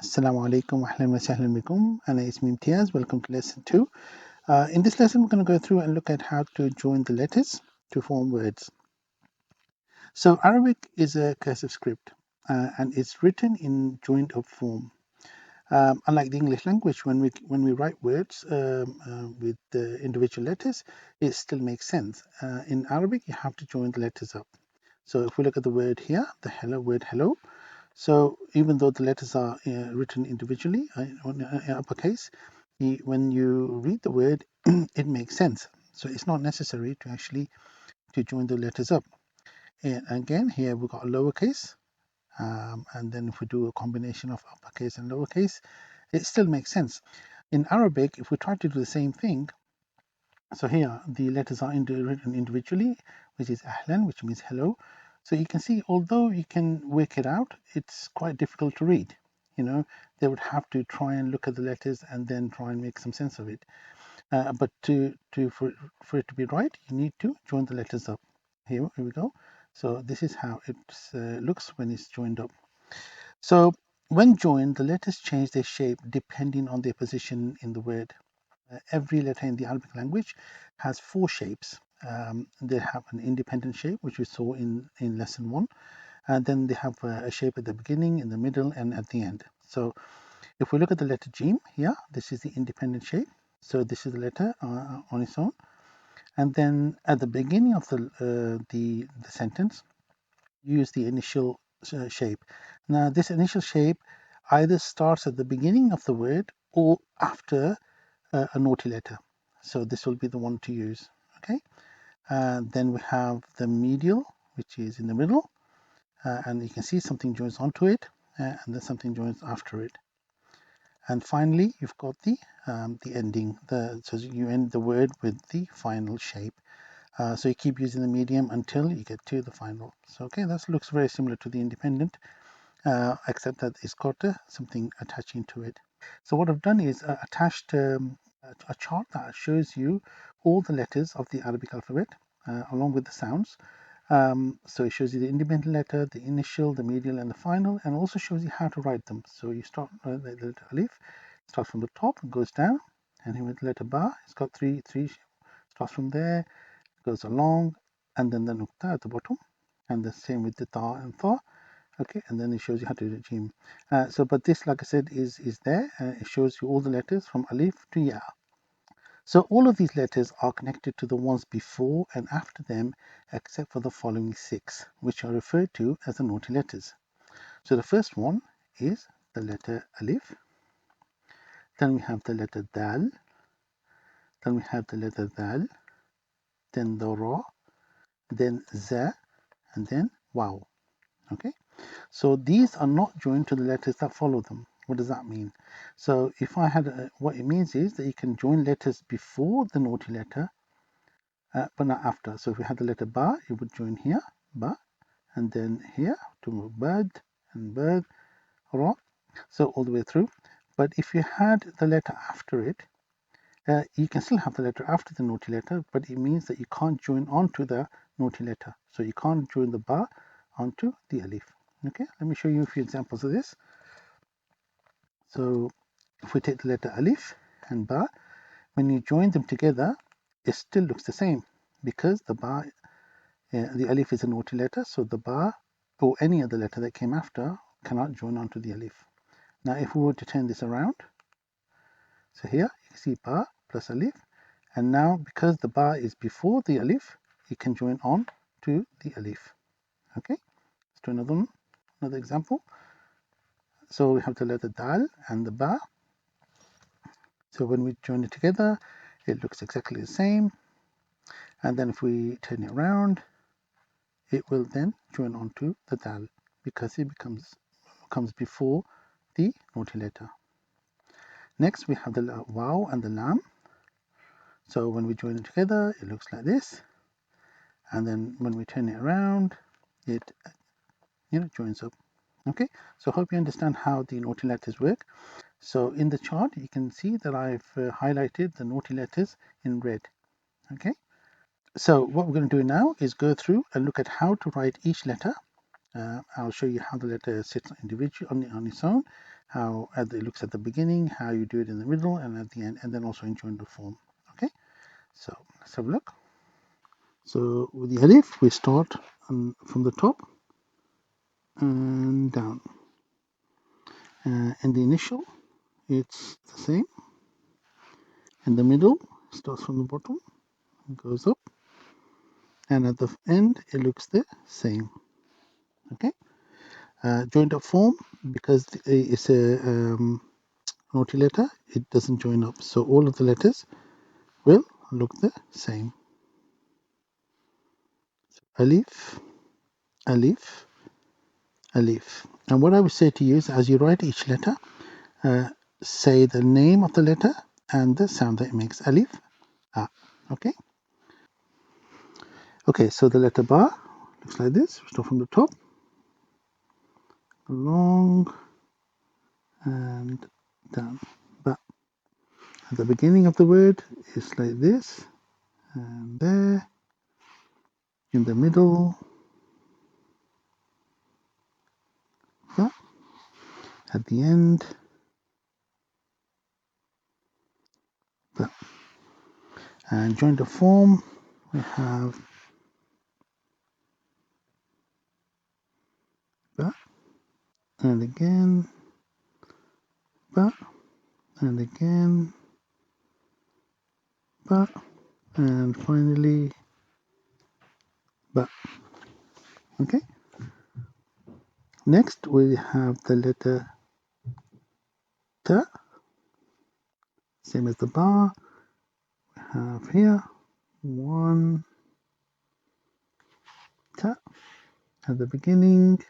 Assalamu alaikum wa ahlan wa sahlan bikum. Ana ismi Imtiaz. Welcome to lesson 2. In this lesson, we're going to go through and look at how to join the letters to form words. So Arabic is a cursive script and it's written in joined up form. Unlike the English language, when we write words with the individual letters, it still makes sense. In Arabic, you have to join the letters up. So if we look at the word here, the hello word hello. So even though the letters are written individually in uppercase, when you read the word, it makes sense. So it's not necessary to actually to join the letters up. And again, here we've got a lowercase, and then if we do a combination of uppercase and lowercase, it still makes sense. In Arabic, if we try to do the same thing, so here the letters are written individually, which is ahlan, which means hello. So you can see, although you can work it out, it's quite difficult to read. They would have to try and look at the letters and then try and make some sense of it. But for it to be right, you need to join the letters up. Here we go. So this is how it looks when it's joined up. So when joined, the letters change their shape depending on their position in the word. Every letter in the Arabic language has four shapes. They have an independent shape, which we saw in lesson 1, and then they have a shape at the beginning, in the middle, and at the end. So if we look at the letter Jeem here, this is the independent shape. So this is the letter on its own, and then at the beginning of the sentence, use the initial shape. Now this initial shape either starts at the beginning of the word or after a naughty letter. So this will be the one to use. Okay. Then we have the medial, which is in the middle, and you can see something joins onto it, and then something joins after it. And finally, you've got the ending. So you end the word with the final shape. So you keep using the medium until you get to the final. So okay, that looks very similar to the independent, except that it's got something attaching to it. So what I've done is attached a chart that shows you all the letters of the Arabic alphabet along with the sounds. So it shows you the independent letter, the initial, the medial, and the final, and also shows you how to write them. So you start the letter Alif, starts from the top and goes down, and here with the letter Ba, it's got three, starts from there, goes along, and then the Nukta at the bottom, and the same with the Ta and Tha. Okay, and then it shows you how to do Jeem. But this, like I said, is there. It shows you all the letters from Alif to Ya. So all of these letters are connected to the ones before and after them, except for the following 6, which are referred to as the naughty letters. So the first one is the letter Alif. Then we have the letter Dal. Then we have the letter Dal. Then the Ra. Then Za. And then Wow. Okay. So these are not joined to the letters that follow them. What does that mean? So if I had, what it means is that you can join letters before the naughty letter, but not after. So if we had the letter Ba, it would join here, Ba, and then here to move Bad and Bad, Ra, so all the way through. But if you had the letter after it, you can still have the letter after the naughty letter, but it means that you can't join onto the naughty letter. So you can't join the Ba onto the Alif. Okay, let me show you a few examples of this. So if we take the letter Alif and Ba, when you join them together, it still looks the same because the Ba, the Alif is a naughty letter, so the Ba or any other letter that came after cannot join onto the Alif. Now if we were to turn this around, so here you can see Ba plus Alif, and now because the Ba is before the Alif, it can join on to the Alif. Okay, let's do another example. So we have the letter Dal and the Ba. So when we join it together, it looks exactly the same. And then if we turn it around, it will then join onto the Dal because it comes before the naughty letter. Next, we have the Wow and the Lam. So when we join it together, it looks like this. And then when we turn it around, it joins up. Okay, so I hope you understand how the naughty letters work. So in the chart, you can see that I've highlighted the naughty letters in red. Okay, so what we're going to do now is go through and look at how to write each letter. I'll show you how the letter sits individually on its own, how it looks at the beginning, how you do it in the middle and at the end, and then also in joined form. Okay, so let's have a look. So with the Alif, we start from the top and down. In the initial, it's the same. In the middle, starts from the bottom and goes up. And at the end, it looks the same. Okay, joined up form, because it's a naughty letter, it doesn't join up. So all of the letters will look the same. Alif, Alif, Alif. And what I would say to you is, as you write each letter, say the name of the letter and the sound that it makes. Alif, ah. Okay. Okay. So the letter Ba looks like this. We start from the top, along and down. Ba. At the beginning of the word is like this, and there. In the middle, Ba. At the end, Ba. And join the form. We have Ba, and again, Ba, and again, Ba, and finally Ba. Okay. Next we have the letter Ta, same as the Ba. We have here one Ta at the beginning,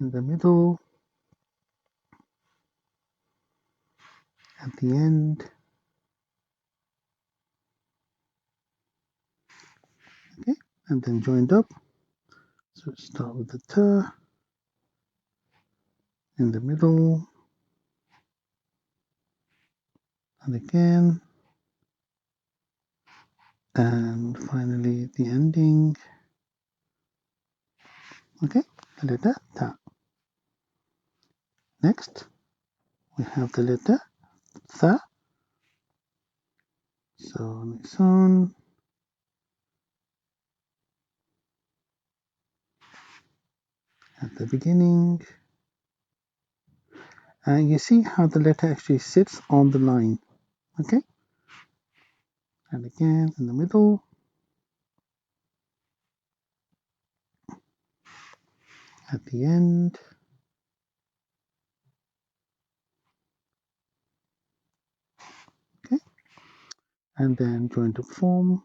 in the middle, at the end. Okay, and then joined up. So start with the Ta in the middle, and again, and finally the ending. Okay, the letter Ta. Next we have the letter Tha. So on its own, at the beginning, and you see how the letter actually sits on the line. Okay, and again in the middle, at the end. Okay, and then joined up form.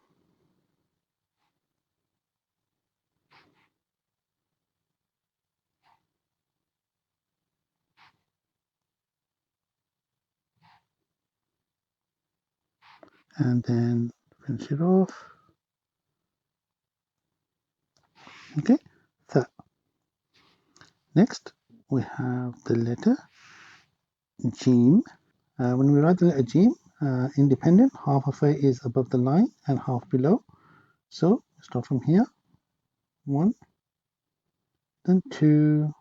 And then finish it off. Okay, Tha. Next we have the letter Jeem. When we write the letter Jeem, independent, half of it is above the line and half below. So start from here, one, then two,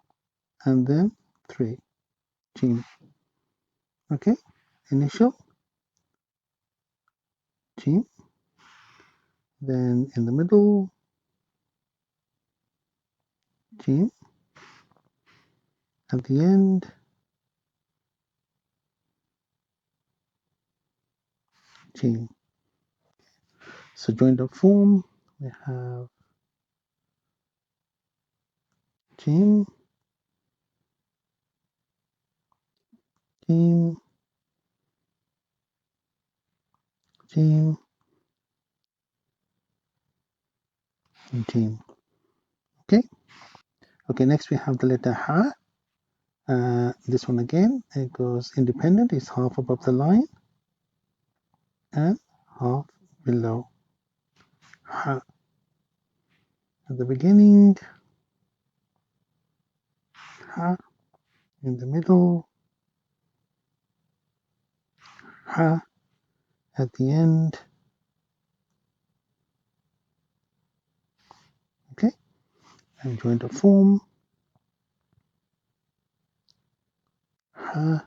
and then three. Jeem. Okay, initial Jeem, then in the middle Jeem, at the end Jeem. So joined up form, we have Jeem, Jeem, Jeem, and Jeem. Okay. Okay. Next we have the letter Ha. This one again, it goes independent. It's half above the line and half below. Ha at the beginning, Ha in the middle, Ha at the end. Okay, and joined up form. ha,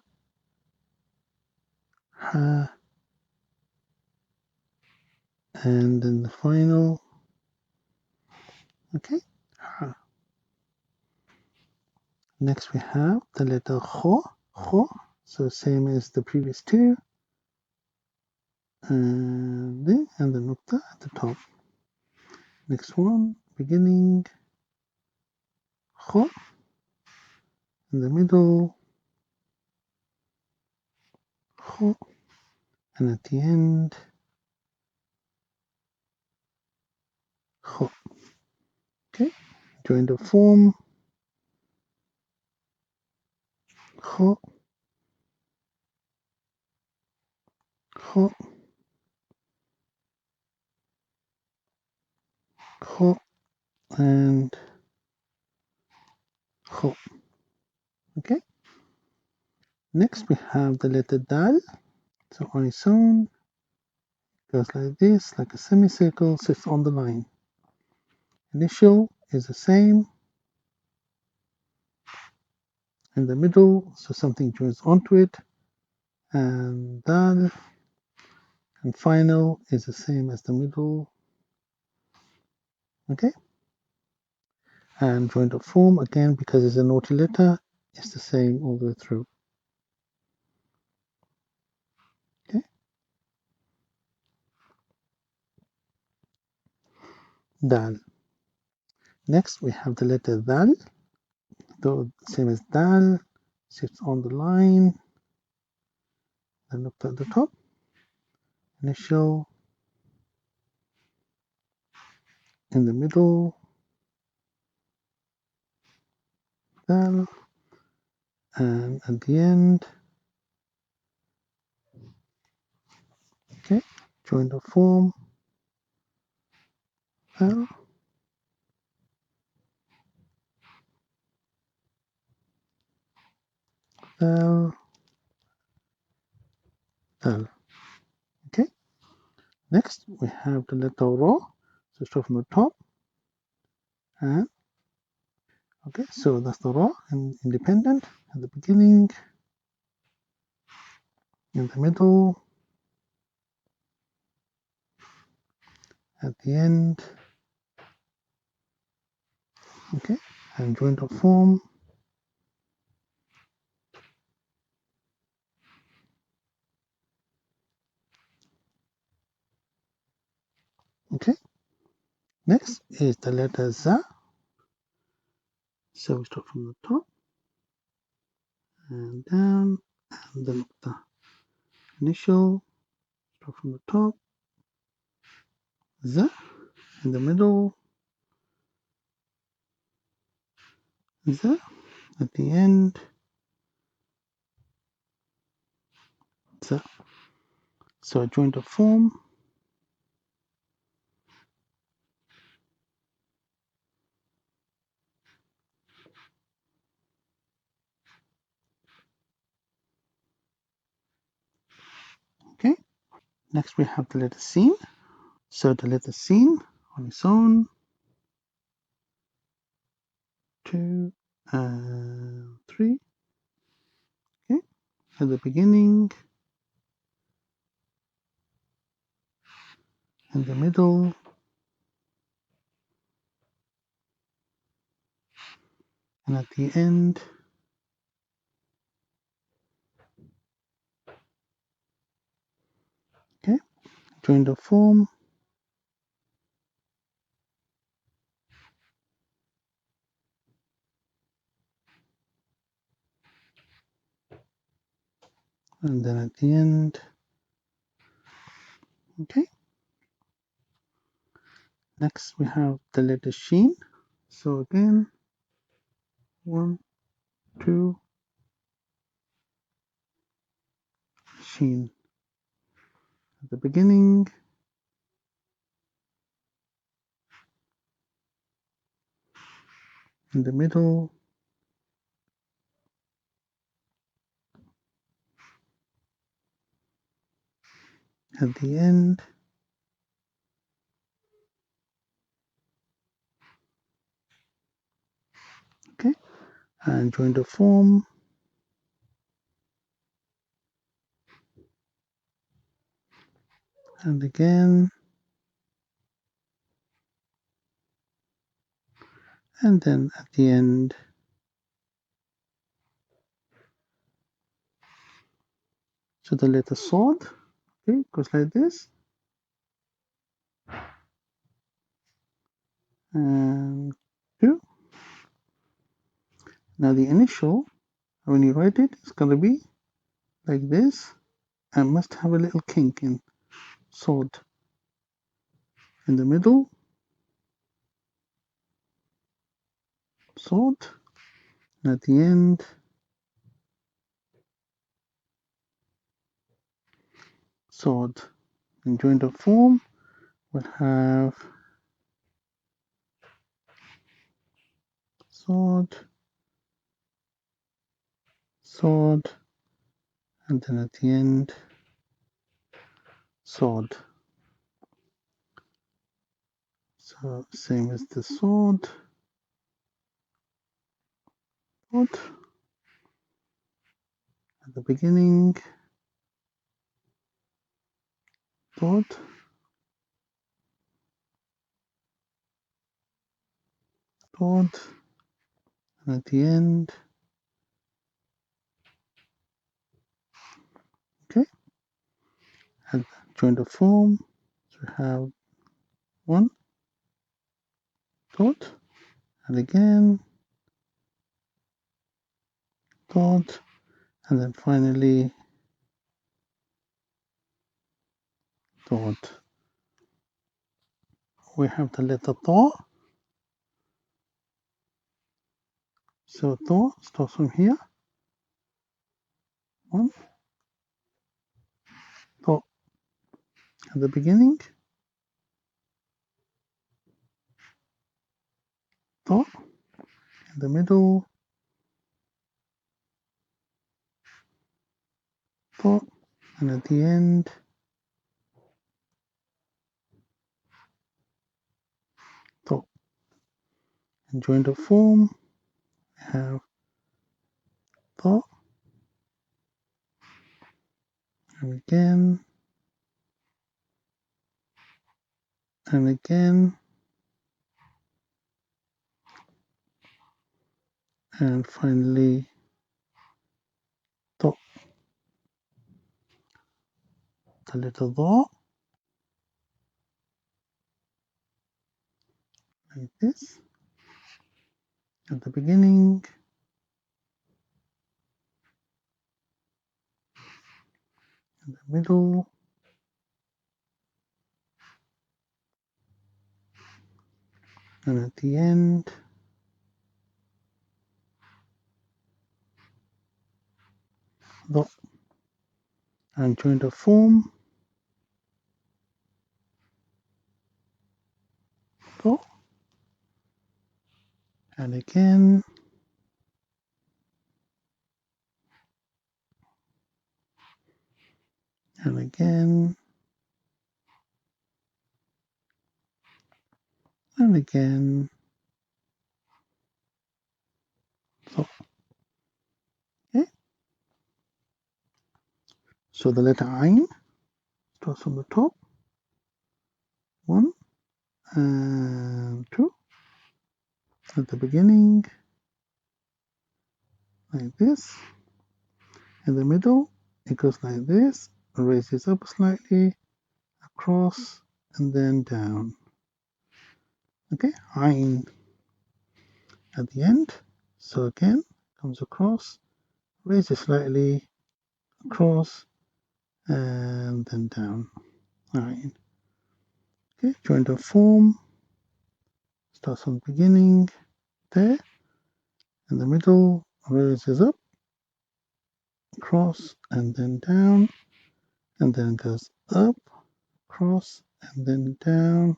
ha, and then the final, okay, ha. Next we have the letter kho, so same as the previous two, and the nukta at the top. Next one, beginning, kho, in the middle, kho, and at the end, kho. Okay, join the form, kho, kho, kho, and kho. Okay, next we have the letter dal. So on its own, goes like this, like a semicircle, sits on the line. Initial is the same in the middle, so something joins onto it, and dal, and final is the same as the middle. Okay, and joint of form again because it's a naughty letter, it's the same all the way through. Okay, dal. Next we have the letter dal, the same as dal, sits on the line, then look at the top, initial in the middle, dal, and at the end. Okay, join the form, dal, dal, dal. Okay, next we have the letter ro, so start from the top, and okay, so that's the ro and independent at the beginning, in the middle, at the end. Okay, and joint of form, okay. Next is the letter za, so we start from the top and down, and the nukta. Initial, start from the top, za, in the middle, za, at the end, za. So a joint of form, okay. Next we have the letter sin. So the letter sin on its own, 2 and 3, okay. At the beginning, in the middle, and at the end. Okay, join the form, and then at the end. Okay, next we have the letter Sheen. So again, 1, 2, Sheen. At the beginning, in the middle, at the end. Okay, and join the form, and again, and then at the end. So the letter Sod, okay, goes like this, and 2. Now the initial, when you write it, it's going to be like this, and must have a little kink in Sod in the middle, Sod, and at the end, Sod. In joined up form, we'll have Sod, Sod, and then at the end, Sod. So same as the Sod, Sod at the beginning, Sod, Sod, and at the end, okay, and join the form. So we have 1, Sod, and again, Sod, and then finally, Sod. We have the letter Ta. So Ta starts from here. 1, Ta at the beginning, Ta in the middle, Ta, and at the end, Ta. And join the form, we have Ta, and again, and again, and finally, Ta. The letter Dha, like this, at the beginning, in the middle, and at the end, Dha. And join the form, Dha, and again, and again, and again, Dha. Okay, so the letter Ain starts from the top, 1 and 2, at the beginning, like this, in the middle, it goes like this, raises up slightly, across, and then down. Okay, Ain at the end, so again, comes across, raises slightly, across, and then down. Ain. Okay, join the form, starts from the beginning, there, in the middle, raises up, across, and then down, and then goes up, across, and then down,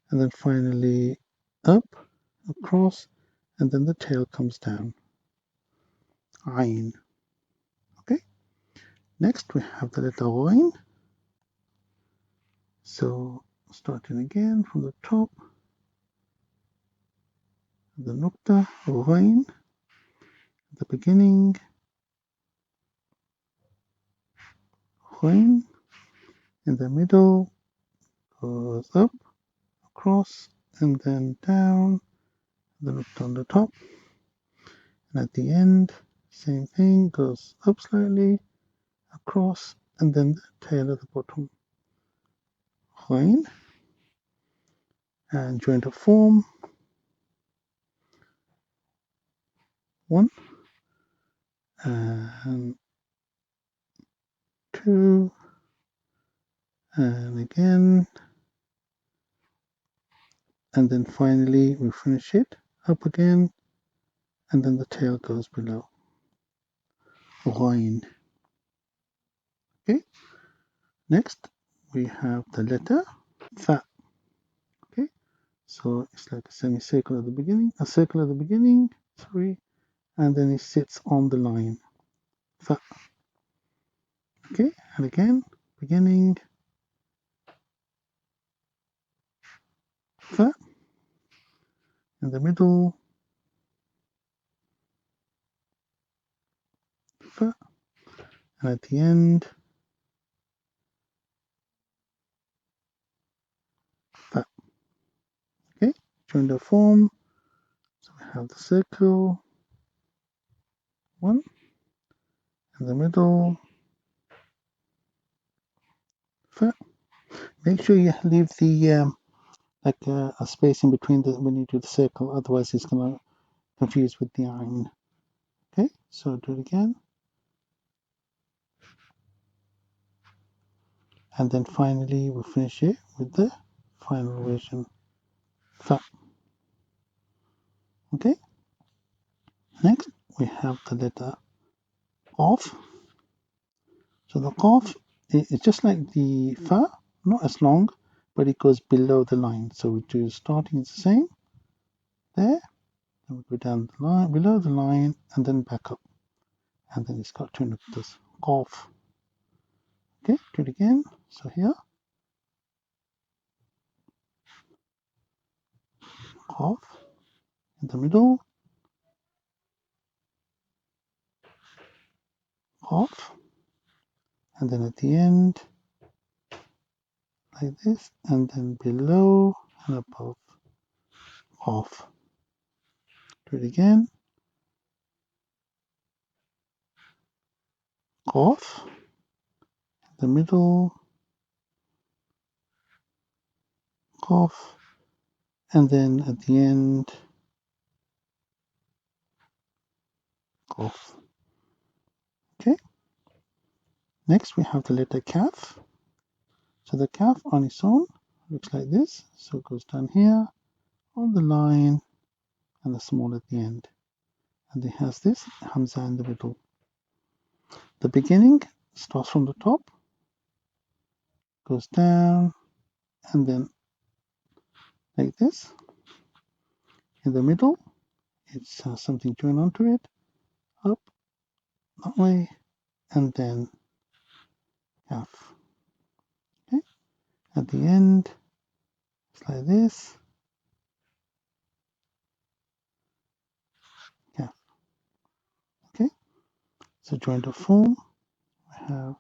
and then finally up, across, and then the tail comes down. Ain. Okay, next we have the letter Ghayn. So starting again from the top, the Nukta, Ghayn, the beginning, Ghayn, In the middle goes up, across, and then down, then up on the top. And at the end, same thing, goes up slightly, across, and then the tail at the bottom. Ghayn, and join to form 1 and 2, and again, and then finally we finish it up again, and then the tail goes below. Ghayn. Okay, next we have the letter Fa. Okay, so it's like a semicircle at the beginning, a circle at the beginning, sorry, and then it sits on the line. Fa. Okay, and again, beginning, Fa, in the middle, Fa, and at the end, Fa. Okay, join the form. So we have the circle, 1, in the middle, Fa. Make sure you leave the a space in between when you do the circle, otherwise it's going to confuse with the Ain. Okay, so do it again. And then finally we finish it with the final version, Fa. Okay, next we have the letter Qaf. So the Qaf is just like the Fa, not as long, but it goes below the line. So we do starting is the same there, then we go down the line, below the line, and then back up. And then it's got 2 nuqtas. Qaf. Okay, do it again. So here, Qaf, in the middle, Qaf, and then at the end, like this, and then below and above, Qaf. Do it again. Qaf, in the middle, Qaf, and then at the end, Qaf. Okay. Next we have the letter Kaf. So the Kaf on its own looks like this. So it goes down here on the line and the small at the end. And it has this Hamza in the middle. The beginning starts from the top, goes down, and then like this. In the middle, it's something joined onto it, up, that way, and then Kaf. Okay. At the end, it's like this, Kaf. Okay. So join the form. We have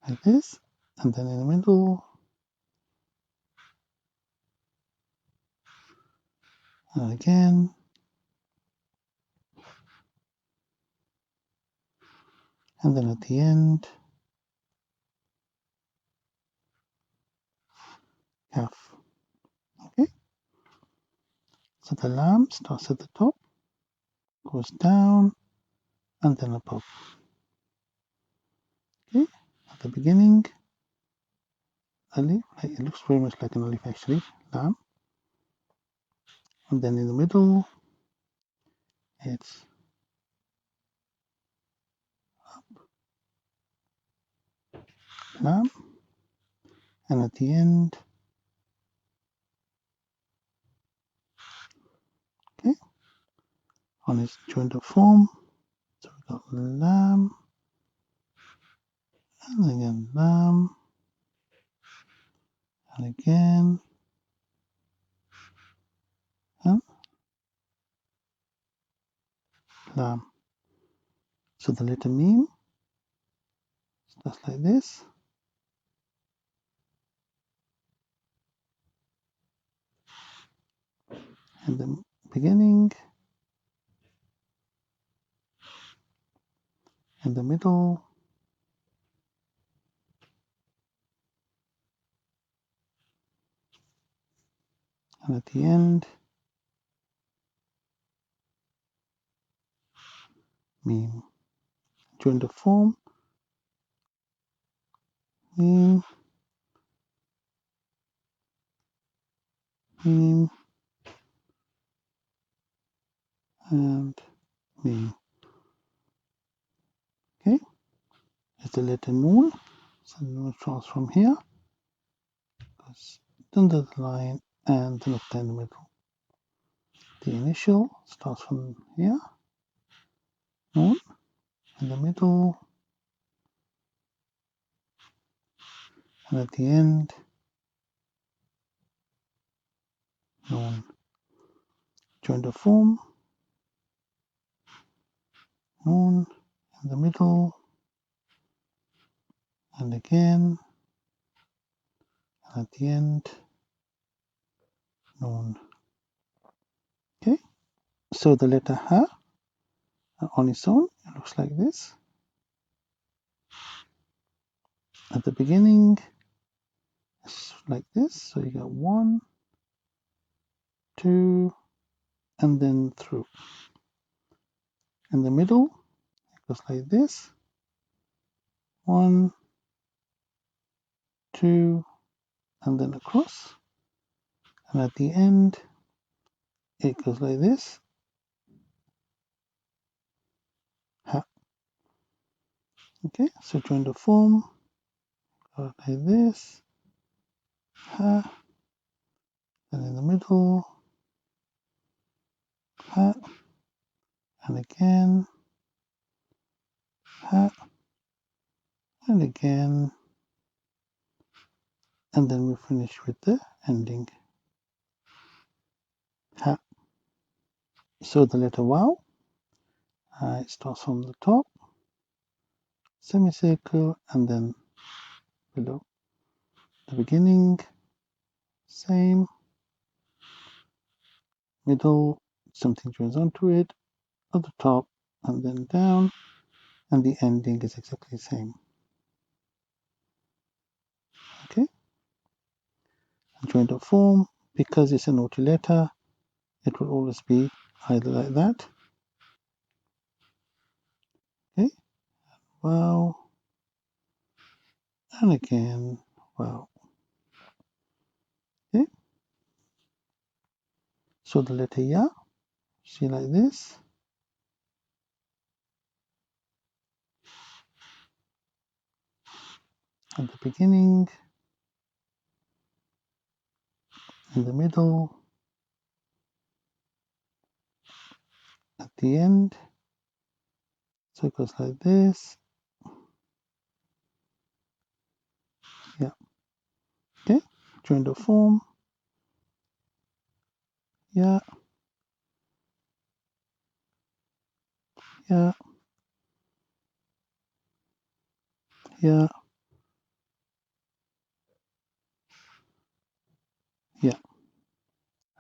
like this, and then in the middle, and again, and then at the end, Kaf. Okay. So the lam starts at the top, goes down, and then above. Okay. At the beginning, Alif, it looks very much like an Alif actually, lam. And then in the middle, it's lam. And at the end, okay, on its joined up form, so we got lam, and again lam, and again, and lam. So the letter Meem just like this. In the beginning, in the middle, and at the end, Meem. Join the form, Meem, Meem, and Meem. Okay, it's the letter Noon. So the Noon starts from here, goes under the line, and the Nuqta in the middle. The initial starts from here, Noon, in the middle, and at the end, Noon. Join the form, Noon, in the middle, and again, and at the end, Noon. Okay, so the letter Ha on its own, it looks like this. At the beginning, it's like this. So you got 1, 2, and then through. In the middle, it goes like this. 1, 2, and then across. And at the end, it goes like this. Ha. Okay, so join the form. Go like this. Ha. Then in the middle. Ha. And again. Ha. And again. And then we finish with the ending. Ha. So the letter Wow, it starts from the top, semicircle, and then below. The beginning, same, middle, something joins onto it, at the top, and then down, and the ending is exactly the same. Okay, and join the form, because it's a naughty letter, it will always be either like that. Okay, wow, and again, wow. Okay, so the letter Ya, see like this. At the beginning, in the middle, at the end. So it goes like this. Yeah. Okay. Join the form. Yeah. Yeah. Yeah. Yeah.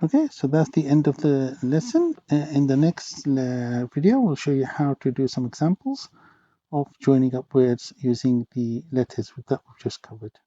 Okay, so that's the end of the lesson. In the next video, we'll show you how to do some examples of joining up words using the letters that we've just covered.